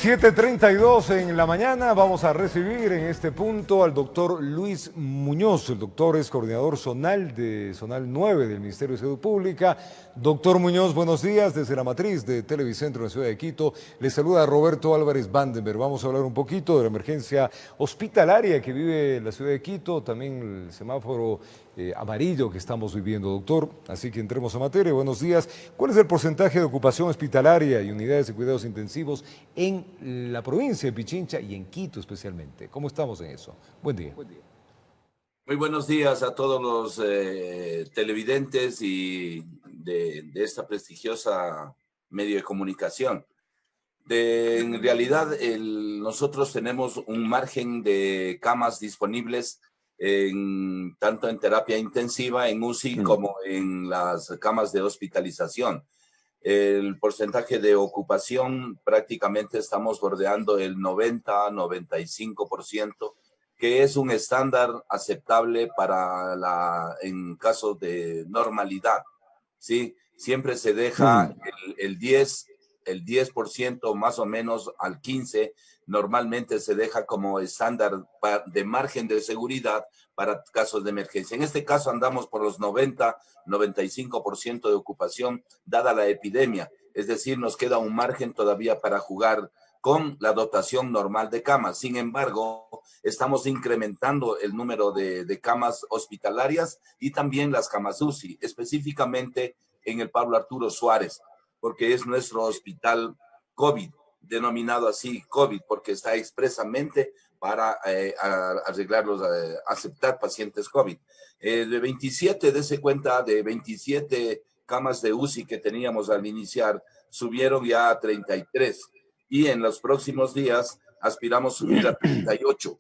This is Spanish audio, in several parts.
7:32 en la mañana, vamos a recibir en este punto al doctor Luis Muñoz. El doctor es coordinador zonal de Zonal 9 del Ministerio de Salud Pública. Doctor Muñoz, buenos días desde la matriz de Televicentro en la ciudad de Quito. Le saluda Roberto Álvarez Vandenberg. Vamos a hablar un poquito de la emergencia hospitalaria que vive la ciudad de Quito, también el semáforo amarillo que estamos viviendo, doctor. Así que entremos a materia. Buenos días. ¿Cuál es el porcentaje de ocupación hospitalaria y unidades de cuidados intensivos en la provincia de Pichincha y en Quito especialmente? ¿Cómo estamos en eso? Buen día. Muy buenos días a todos los televidentes y de esta prestigiosa medio de comunicación. En realidad, nosotros tenemos un margen de camas disponibles tanto en terapia intensiva, en UCI, como en las camas de hospitalización. El porcentaje de ocupación prácticamente estamos bordeando el 90-95%, que es un estándar aceptable en caso de normalidad, ¿sí? Siempre se deja el 10% más o menos al 15%, normalmente se deja como estándar de margen de seguridad para casos de emergencia. En este caso andamos por los 90-95% de ocupación, dada la epidemia. Es decir, nos queda un margen todavía para jugar con la dotación normal de camas. Sin embargo, estamos incrementando el número de camas hospitalarias y también las camas UCI, específicamente en el Pablo Arturo Suárez, porque es nuestro hospital COVID, denominado así COVID, porque está expresamente para aceptar pacientes COVID. De 27, dése cuenta, de 27 camas de UCI que teníamos al iniciar, subieron ya a 33. Y en los próximos días aspiramos a subir a 38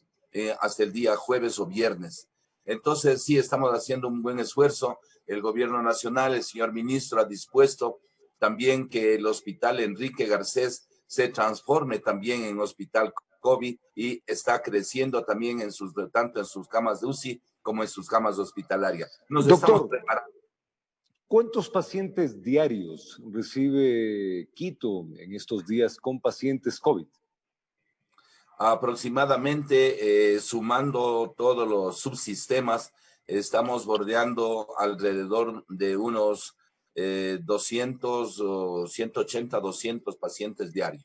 hasta el día jueves o viernes. Entonces, sí, estamos haciendo un buen esfuerzo. El gobierno nacional, el señor ministro, ha dispuesto también que el hospital Enrique Garcés se transforme también en hospital COVID y está creciendo también tanto en sus camas de UCI como en sus camas hospitalarias. Nos estamos preparando. ¿Cuántos pacientes diarios recibe Quito en estos días con pacientes COVID? Aproximadamente, sumando todos los subsistemas, estamos bordeando alrededor de unos 200 o 180, 200 pacientes diarios.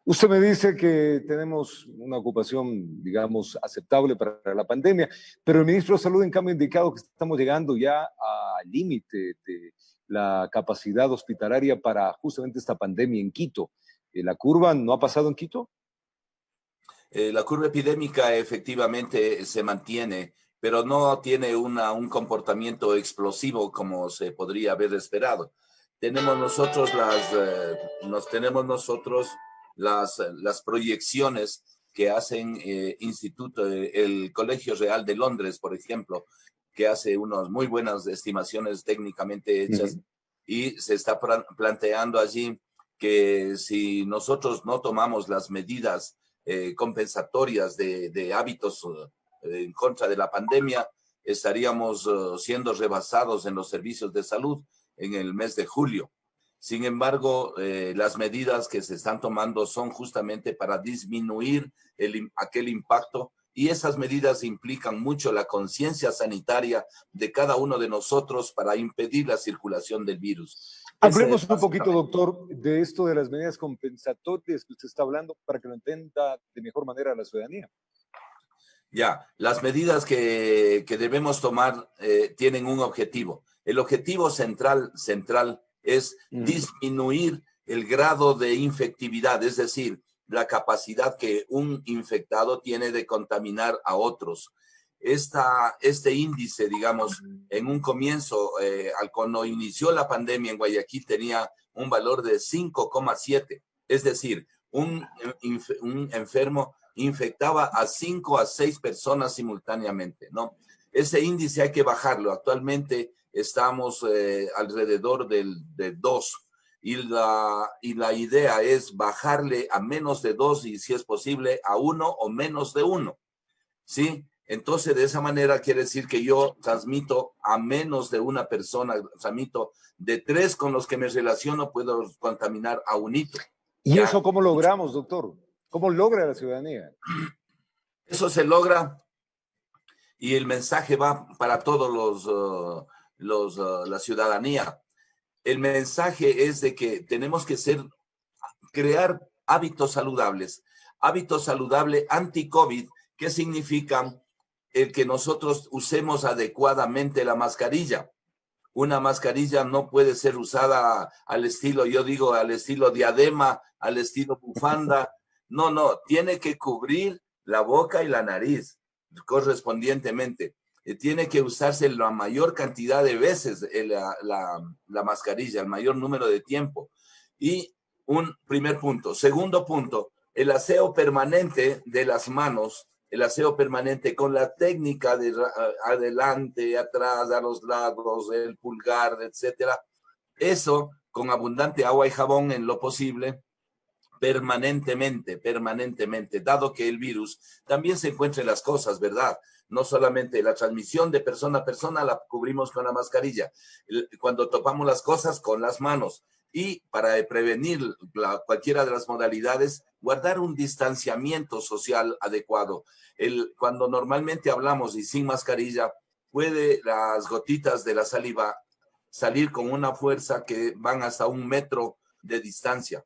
Usted me dice que tenemos una ocupación, digamos, aceptable para la pandemia, pero el ministro de Salud, en cambio, ha indicado que estamos llegando ya al límite de la capacidad hospitalaria para justamente esta pandemia en Quito. ¿La curva no ha pasado en Quito? La curva epidémica efectivamente se mantiene, pero no tiene un comportamiento explosivo como se podría haber esperado. Tenemos nosotros las proyecciones que hacen el Colegio Real de Londres, por ejemplo, que hace unas muy buenas estimaciones técnicamente hechas, y se está planteando allí que si nosotros no tomamos las medidas compensatorias de hábitos en contra de la pandemia, estaríamos siendo rebasados en los servicios de salud en el mes de julio. Sin embargo, las medidas que se están tomando son justamente para disminuir aquel impacto, y esas medidas implican mucho la conciencia sanitaria de cada uno de nosotros para impedir la circulación del virus. Hablemos un poquito, doctor, de esto de las medidas compensatorias que usted está hablando para que lo entienda de mejor manera la ciudadanía. Ya, las medidas que debemos tomar tienen un objetivo. El objetivo central es disminuir el grado de infectividad, es decir, la capacidad que un infectado tiene de contaminar a otros. Este índice, digamos, en un comienzo, cuando inició la pandemia en Guayaquil, tenía un valor de 5,7, es decir, un enfermo infectaba a 5 a 6 personas simultáneamente, ¿no? Ese índice hay que bajarlo. Actualmente estamos alrededor de 2, y la idea es bajarle a menos de 2 y, si es posible, a 1 o menos de 1, ¿sí? Entonces, de esa manera quiere decir que yo transmito a menos de una persona, transmito de 3 con los que me relaciono, puedo contaminar a 1. ¿Y eso cómo logramos, doctor? ¿Cómo logra la ciudadanía? Eso se logra y el mensaje va para todos la ciudadanía. El mensaje es de que tenemos que crear hábitos saludables. Hábitos saludables anti-COVID, ¿qué significan? El que nosotros usemos adecuadamente la mascarilla. Una mascarilla no puede ser usada al estilo, yo digo, al estilo diadema, al estilo bufanda. No, no, tiene que cubrir la boca y la nariz correspondientemente. Tiene que usarse la mayor cantidad de veces la mascarilla, el mayor número de tiempo. Y un primer punto. Segundo punto, el aseo permanente de las manos, el aseo permanente con la técnica de adelante, atrás, a los lados, el pulgar, etcétera. Eso con abundante agua y jabón en lo posible, permanentemente, dado que el virus también se encuentra en las cosas, ¿verdad? No solamente la transmisión de persona a persona la cubrimos con la mascarilla, cuando topamos las cosas con las manos. Y para prevenir cualquiera de las modalidades, guardar un distanciamiento social adecuado. Cuando normalmente hablamos y sin mascarilla, puede las gotitas de la saliva salir con una fuerza que van hasta 1 metro de distancia,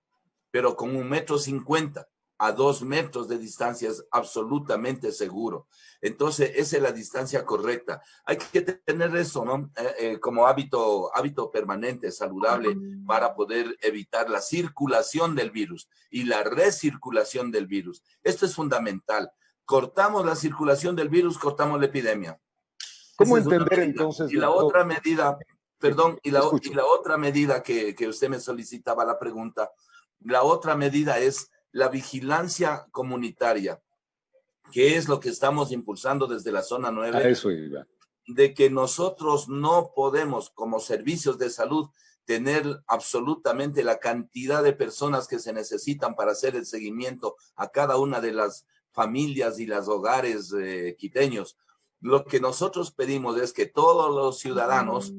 pero con 1,50 m a 2 metros de distancia es absolutamente seguro. Entonces, esa es la distancia correcta. Hay que tener eso, ¿no? Como hábito permanente, saludable, para poder evitar la circulación del virus y la recirculación del virus. Esto es fundamental. Cortamos la circulación del virus, cortamos la epidemia. ¿Cómo entender entonces, y la doctor? otra medida, perdón, y la Escucho. otra medida que usted me solicitaba la pregunta, la otra medida es la vigilancia comunitaria, que es lo que estamos impulsando desde la zona A 9, eso iba. de que nosotros no podemos, como servicios de salud, tener absolutamente la cantidad de personas que se necesitan para hacer el seguimiento a cada una de las familias y los hogares quiteños. Lo que nosotros pedimos es que todos los ciudadanos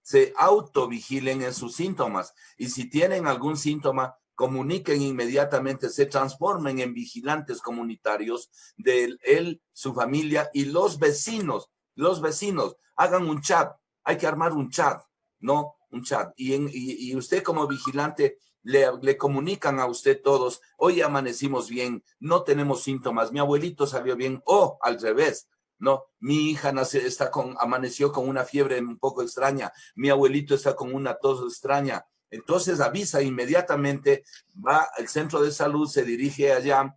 se autovigilen en sus síntomas y si tienen algún síntoma, comuniquen inmediatamente, se transformen en vigilantes comunitarios de él, su familia y los vecinos. Los vecinos hagan un chat, hay que armar un chat, ¿no? Un chat. Y usted como vigilante le comunican a usted todos, hoy amanecimos bien, no tenemos síntomas, mi abuelito salió bien, o al revés. No, mi hija amaneció con una fiebre un poco extraña, mi abuelito está con una tos extraña. Entonces avisa inmediatamente, va al centro de salud, se dirige allá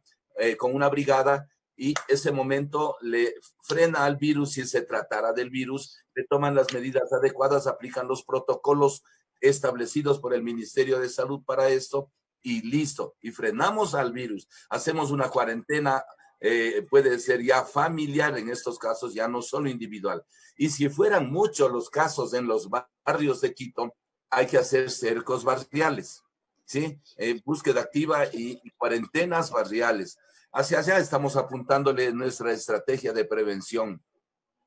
con una brigada y ese momento le frena al virus. Si se tratara del virus, le toman las medidas adecuadas, aplican los protocolos establecidos por el Ministerio de Salud para esto y listo. Y frenamos al virus, hacemos una cuarentena. Puede ser ya familiar en estos casos, ya no solo individual. Y si fueran muchos los casos en los barrios de Quito, hay que hacer cercos barriales, ¿sí? Búsqueda activa y cuarentenas barriales. Hacia allá estamos apuntándole nuestra estrategia de prevención.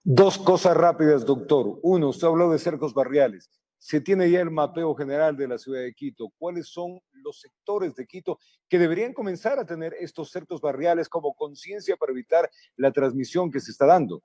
Dos cosas rápidas, doctor. Uno, usted habló de cercos barriales. Se tiene ya el mapeo general de la ciudad de Quito. ¿Cuáles son los sectores de Quito que deberían comenzar a tener estos cercos barriales como conciencia para evitar la transmisión que se está dando?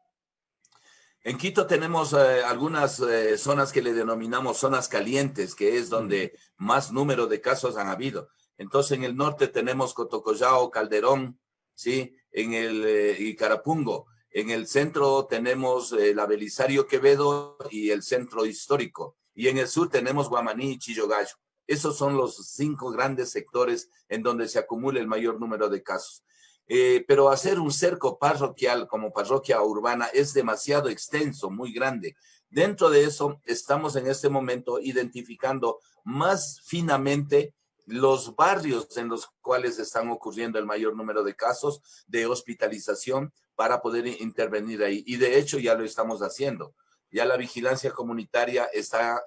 En Quito tenemos algunas zonas que le denominamos zonas calientes, que es donde más número de casos han habido. Entonces, en el norte tenemos Cotocollao, Calderón, ¿sí? Y Carapungo. En el centro tenemos la Belisario Quevedo y el centro histórico. Y en el sur tenemos Guamaní y Chillogallo. Esos son los 5 grandes sectores en donde se acumula el mayor número de casos. Pero hacer un cerco parroquial como parroquia urbana es demasiado extenso, muy grande. Dentro de eso, estamos en este momento identificando más finamente los barrios en los cuales están ocurriendo el mayor número de casos de hospitalización para poder intervenir ahí. Y de hecho ya lo estamos haciendo. Ya la vigilancia comunitaria está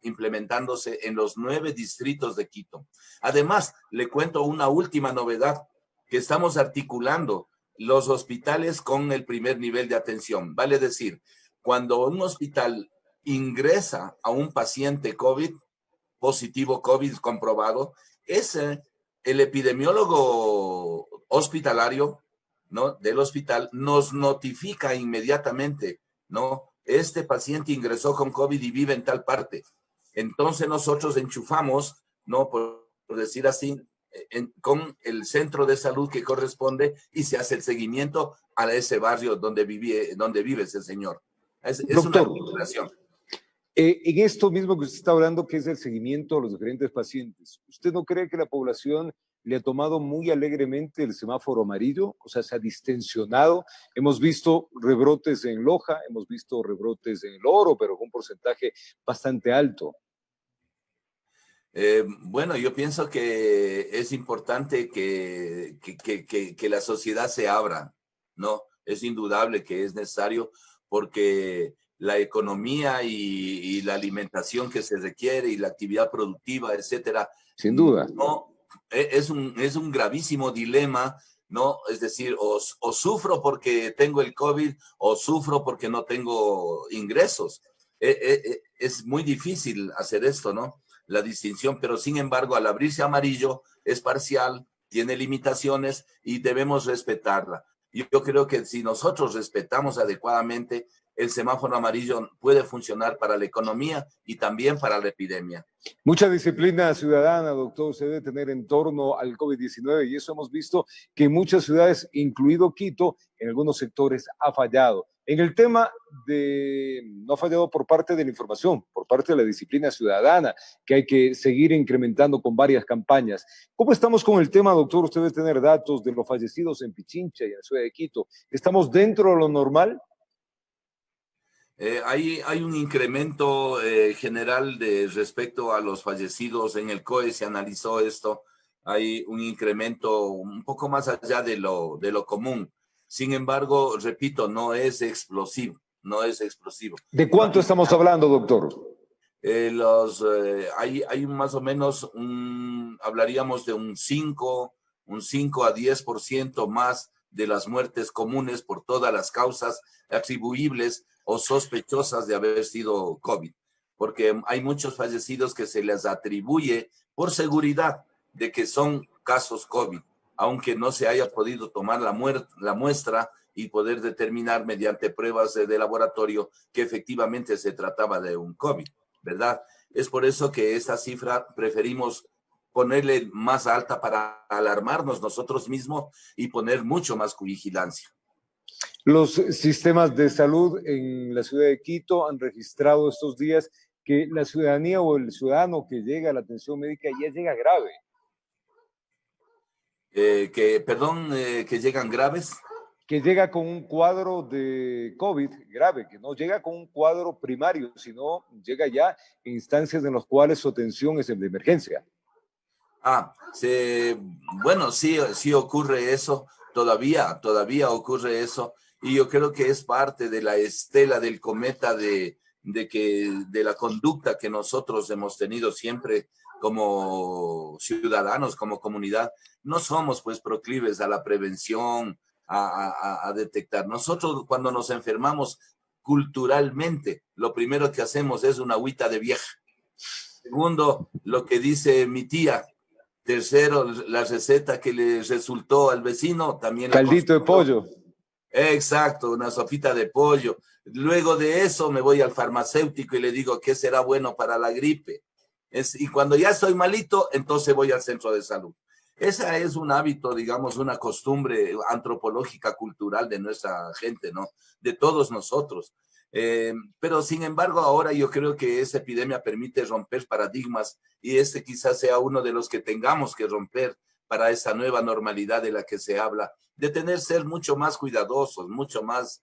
implementándose en los 9 distritos de Quito. Además, le cuento una última novedad, que estamos articulando los hospitales con el primer nivel de atención. Vale decir, cuando un hospital ingresa a un paciente COVID, positivo COVID comprobado, ese el epidemiólogo hospitalario, ¿no?, del hospital nos notifica inmediatamente, ¿no? Este paciente ingresó con COVID y vive en tal parte. Entonces nosotros enchufamos, ¿no?, por decir así, con el centro de salud que corresponde y se hace el seguimiento a ese barrio donde vive ese señor. Es una Doctor, vinculación. en esto mismo que usted está hablando, que es el seguimiento a los diferentes pacientes, ¿usted no cree que la población le ha tomado muy alegremente el semáforo amarillo? O sea, se ha distensionado. Hemos visto rebrotes en Loja, hemos visto rebrotes en El Oro, pero con un porcentaje bastante alto. Bueno, yo pienso que es importante que la sociedad se abra, ¿no? Es indudable que es necesario porque la economía y la alimentación que se requiere y la actividad productiva, etcétera, Sin duda. no, es un gravísimo dilema, ¿no? Es decir, o sufro porque tengo el COVID o sufro porque no tengo ingresos. Es muy difícil hacer esto, ¿no?, la distinción, pero sin embargo, al abrirse amarillo es parcial, tiene limitaciones y debemos respetarla. Yo creo que si nosotros respetamos adecuadamente, el semáforo amarillo puede funcionar para la economía y también para la epidemia. Mucha disciplina ciudadana, doctor, se debe tener en torno al COVID-19 y eso hemos visto que en muchas ciudades, incluido Quito, en algunos sectores ha fallado. En el tema no ha fallado por parte de la información, por parte de la disciplina ciudadana, que hay que seguir incrementando con varias campañas. ¿Cómo estamos con el tema, doctor? Usted debe tener datos de los fallecidos en Pichincha y en la ciudad de Quito. ¿Estamos dentro de lo normal? Hay un incremento general respecto a los fallecidos. En el COE se analizó esto. Hay un incremento un poco más allá de lo común. Sin embargo, repito, no es explosivo, no es explosivo. ¿De cuánto estamos hablando, doctor? Hay más o menos hablaríamos de un 5 a 10% más de las muertes comunes por todas las causas atribuibles o sospechosas de haber sido COVID, porque hay muchos fallecidos que se les atribuye por seguridad de que son casos COVID, aunque no se haya podido tomar la muestra y poder determinar mediante pruebas de laboratorio que efectivamente se trataba de un COVID, ¿verdad? Es por eso que esta cifra preferimos ponerle más alta para alarmarnos nosotros mismos y poner mucho más vigilancia. Los sistemas de salud en la ciudad de Quito han registrado estos días que la ciudadanía o el ciudadano que llega a la atención médica ya llega grave. Que llegan graves. Que llega con un cuadro de COVID grave, que no llega con un cuadro primario, sino llega ya en instancias en las cuales su atención es de emergencia. Bueno, sí ocurre eso, todavía ocurre eso, y yo creo que es parte de la estela del cometa de la conducta que nosotros hemos tenido siempre como ciudadanos, como comunidad. No somos pues proclives a la prevención, a detectar. Nosotros cuando nos enfermamos culturalmente, lo primero que hacemos es una agüita de vieja. Segundo, lo que dice mi tía. Tercero, la receta que le resultó al vecino, también la caldito de pollo. Exacto, una sopita de pollo. Luego de eso me voy al farmacéutico y le digo qué será bueno para la gripe. Y cuando ya estoy malito, entonces voy al centro de salud. Ese es un hábito, digamos, una costumbre antropológica, cultural de nuestra gente, ¿no? De todos nosotros. Pero sin embargo, ahora yo creo que esa epidemia permite romper paradigmas y este quizás sea uno de los que tengamos que romper para esa nueva normalidad de la que se habla, de ser mucho más cuidadosos, mucho más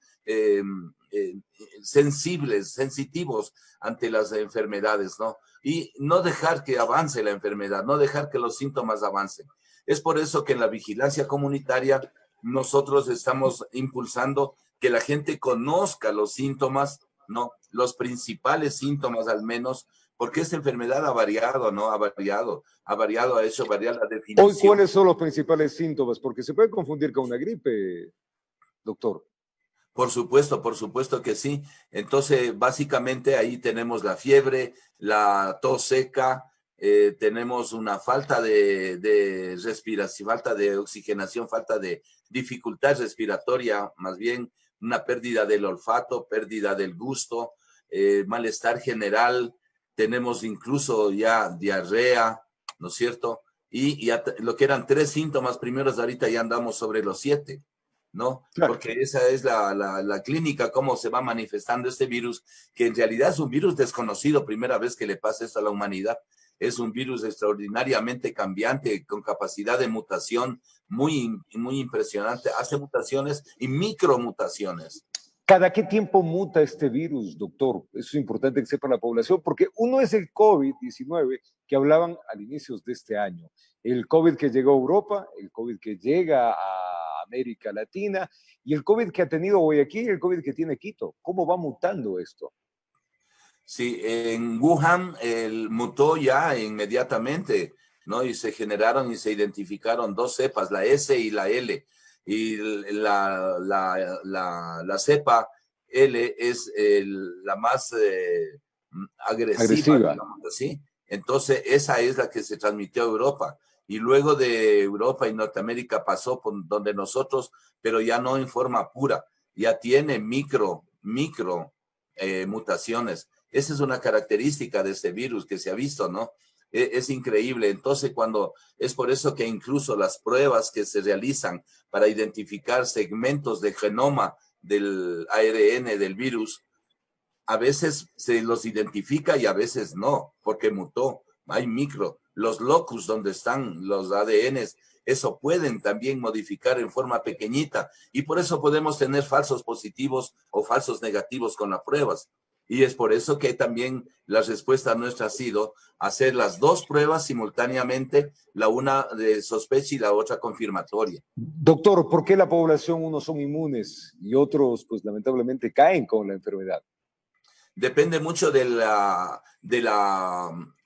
sensitivos ante las enfermedades, ¿no? Y no dejar que avance la enfermedad, no dejar que los síntomas avancen. Es por eso que en la vigilancia comunitaria nosotros estamos impulsando que la gente conozca los síntomas, ¿no? Los principales síntomas al menos, porque esta enfermedad ha variado, ¿no? Ha hecho variar la definición. Hoy, ¿cuáles son los principales síntomas? Porque se puede confundir con una gripe, doctor. Por supuesto que sí. Entonces, básicamente ahí tenemos la fiebre, la tos seca, tenemos una falta de respiración, falta de oxigenación, falta de dificultad respiratoria, más bien una pérdida del olfato, pérdida del gusto, malestar general, tenemos incluso ya diarrea, ¿no es cierto? Y ya lo que eran 3 síntomas primeros, ahorita ya andamos sobre los 7, ¿no? Claro. Porque esa es la clínica, cómo se va manifestando este virus, que en realidad es un virus desconocido, primera vez que le pasa esto a la humanidad. Es un virus extraordinariamente cambiante, con capacidad de mutación muy impresionante. Hace mutaciones y micromutaciones. ¿Cada qué tiempo muta este virus, doctor? Eso es importante que sepa la población, porque uno es el COVID-19 que hablaban al inicio de este año, el COVID que llegó a Europa, el COVID que llega a América Latina y el COVID que ha tenido Guayaquil y el COVID que tiene Quito. ¿Cómo va mutando esto? Sí, en Wuhan mutó ya inmediatamente, ¿no? Y se generaron y se identificaron 2 cepas, la S y la L. Y la cepa L es la más agresiva, Agresiva. digamos así. Entonces, esa es la que se transmitió a Europa. Y luego de Europa y Norteamérica pasó por donde nosotros, pero ya no en forma pura, ya tiene micro mutaciones. Esa es una característica de este virus que se ha visto, ¿no? Es increíble. Entonces, es por eso que incluso las pruebas que se realizan para identificar segmentos de genoma del ARN del virus, a veces se los identifica y a veces no, porque mutó. Hay los locus donde están los ADNs, eso pueden también modificar en forma pequeñita y por eso podemos tener falsos positivos o falsos negativos con las pruebas. Y es por eso que también la respuesta nuestra ha sido hacer las 2 pruebas simultáneamente, la una de sospecha y la otra confirmatoria. Doctor, ¿por qué la población unos son inmunes y otros, pues lamentablemente, caen con la enfermedad? Depende mucho de la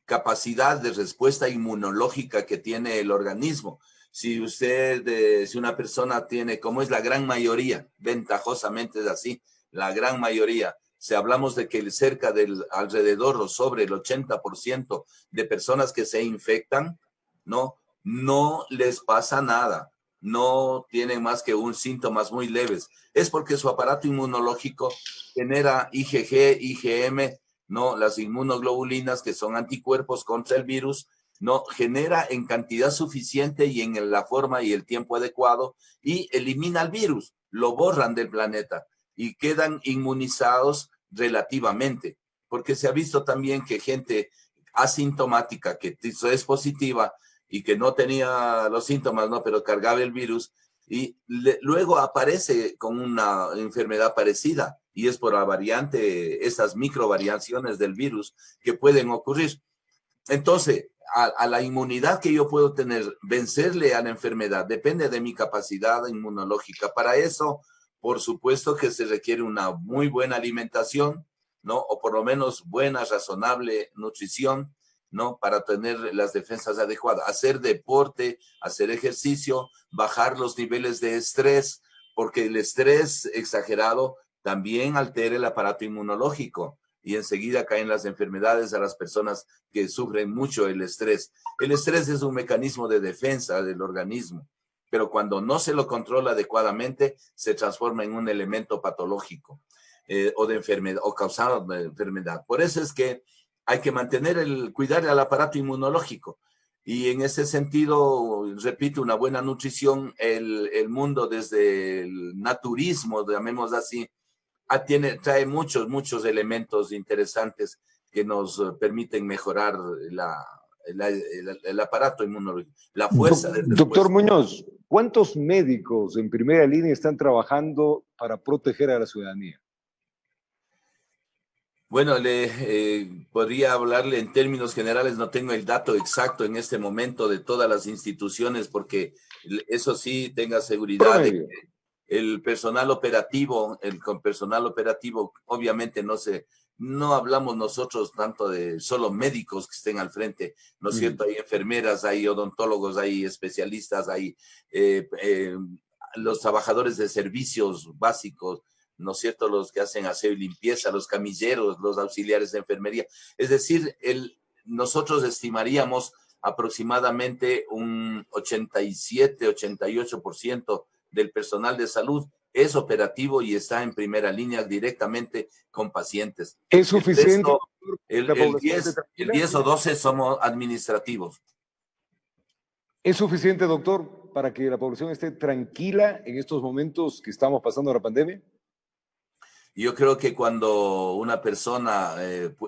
capacidad de respuesta inmunológica que tiene el organismo. Si una persona tiene, como es la gran mayoría, ventajosamente es así, la gran mayoría, si hablamos de que cerca del alrededor o sobre el 80% de personas que se infectan, no les pasa nada, no tienen más que síntomas muy leves. Es porque su aparato inmunológico genera IgG, IgM, ¿no? Las inmunoglobulinas, que son anticuerpos contra el virus, ¿no? Genera en cantidad suficiente y en la forma y el tiempo adecuado y elimina el virus, lo borran del planeta y quedan inmunizados relativamente, porque se ha visto también que gente asintomática que es positiva y que no tenía los síntomas, ¿no? Pero cargaba el virus y luego aparece con una enfermedad parecida y es por la variante, esas microvariaciones del virus que pueden ocurrir. Entonces, a la inmunidad que yo puedo tener, vencerle a la enfermedad, depende de mi capacidad inmunológica. Para eso, por supuesto que se requiere una muy buena alimentación, ¿no? O por lo menos buena, razonable nutrición, ¿no? Para tener las defensas adecuadas. Hacer deporte, hacer ejercicio, bajar los niveles de estrés, porque el estrés exagerado también altera el aparato inmunológico y enseguida caen las enfermedades a las personas que sufren mucho el estrés. El estrés es un mecanismo de defensa del organismo, pero cuando no se lo controla adecuadamente, se transforma en un elemento patológico o de enfermedad o causado de enfermedad. Por eso es que hay que cuidar al aparato inmunológico. Y en ese sentido, repito, una buena nutrición, el mundo desde el naturismo, llamémoslo así, trae muchos elementos interesantes que nos permiten mejorar el aparato inmunológico, la fuerza de Doctor respuesta. Muñoz, ¿cuántos médicos en primera línea están trabajando para proteger a la ciudadanía? Bueno, podría hablarle en términos generales, no tengo el dato exacto en este momento de todas las instituciones, porque eso sí, tenga seguridad de Promedio. que el personal operativo, con personal operativo, obviamente no hablamos nosotros tanto de solo médicos que estén al frente, ¿no es cierto? Hay enfermeras, hay odontólogos, hay especialistas, hay los trabajadores de servicios básicos, ¿no es cierto? Los que hacen aseo y limpieza, los camilleros, los auxiliares de enfermería. Es decir, nosotros estimaríamos aproximadamente un 87-88% del personal de salud es operativo y está en primera línea directamente con pacientes. ¿Es suficiente? El resto, el 10 o 12 somos administrativos. ¿Es suficiente, doctor, para que la población esté tranquila en estos momentos que estamos pasando la pandemia? Yo creo que cuando una persona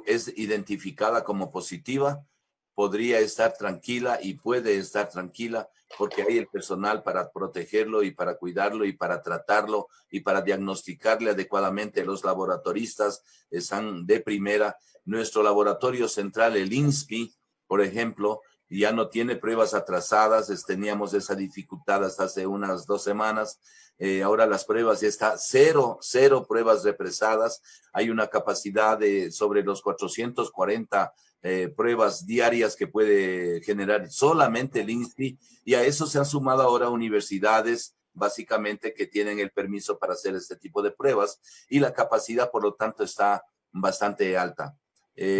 es identificada como positiva, podría estar tranquila y puede estar tranquila porque hay el personal para protegerlo y para cuidarlo y para tratarlo y para diagnosticarle adecuadamente. Los laboratoristas están de primera. Nuestro laboratorio central, el INSPI, por ejemplo, ya no tiene pruebas atrasadas. Teníamos esa dificultad hasta hace unas 2 semanas. Ahora las pruebas ya está cero pruebas represadas. Hay una capacidad de sobre los 440 pruebas diarias que puede generar solamente el INSPI, y a eso se han sumado ahora universidades básicamente que tienen el permiso para hacer este tipo de pruebas, y la capacidad por lo tanto está bastante alta.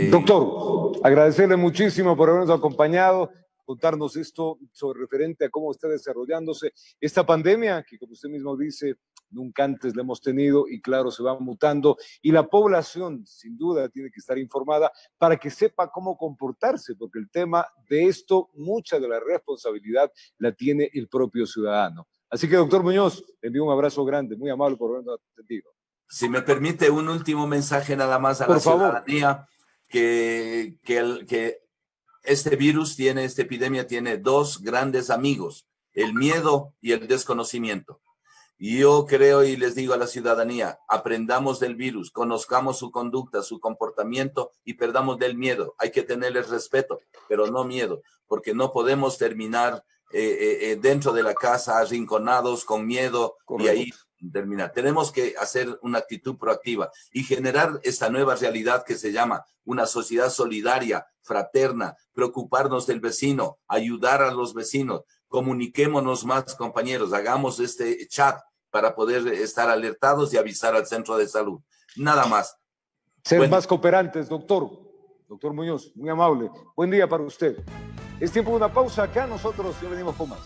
Doctor, agradecerle muchísimo por habernos acompañado, contarnos esto sobre referente a cómo está desarrollándose esta pandemia, que como usted mismo dice, nunca antes la hemos tenido y claro, se va mutando, y la población sin duda tiene que estar informada para que sepa cómo comportarse, porque el tema de esto, mucha de la responsabilidad la tiene el propio ciudadano. Así que, doctor Muñoz, le envío un abrazo grande, muy amable por habernos atendido. Si me permite, un último mensaje nada más a por la favor. Ciudadanía, que este virus esta epidemia tiene 2 grandes amigos, el miedo y el desconocimiento. Y yo creo y les digo a la ciudadanía, aprendamos del virus, conozcamos su conducta, su comportamiento y perdamos del miedo. Hay que tenerles respeto, pero no miedo, porque no podemos terminar dentro de la casa arrinconados con miedo. Correcto. Y ahí terminar. Tenemos que hacer una actitud proactiva y generar esta nueva realidad que se llama una sociedad solidaria, fraterna, preocuparnos del vecino, ayudar a los vecinos. Comuniquémonos más, compañeros, hagamos este chat para poder estar alertados y avisar al centro de salud. Nada más. Ser más cooperantes, doctor. Doctor Muñoz, muy amable. Buen día para usted. Es tiempo de una pausa acá, nosotros ya venimos con más.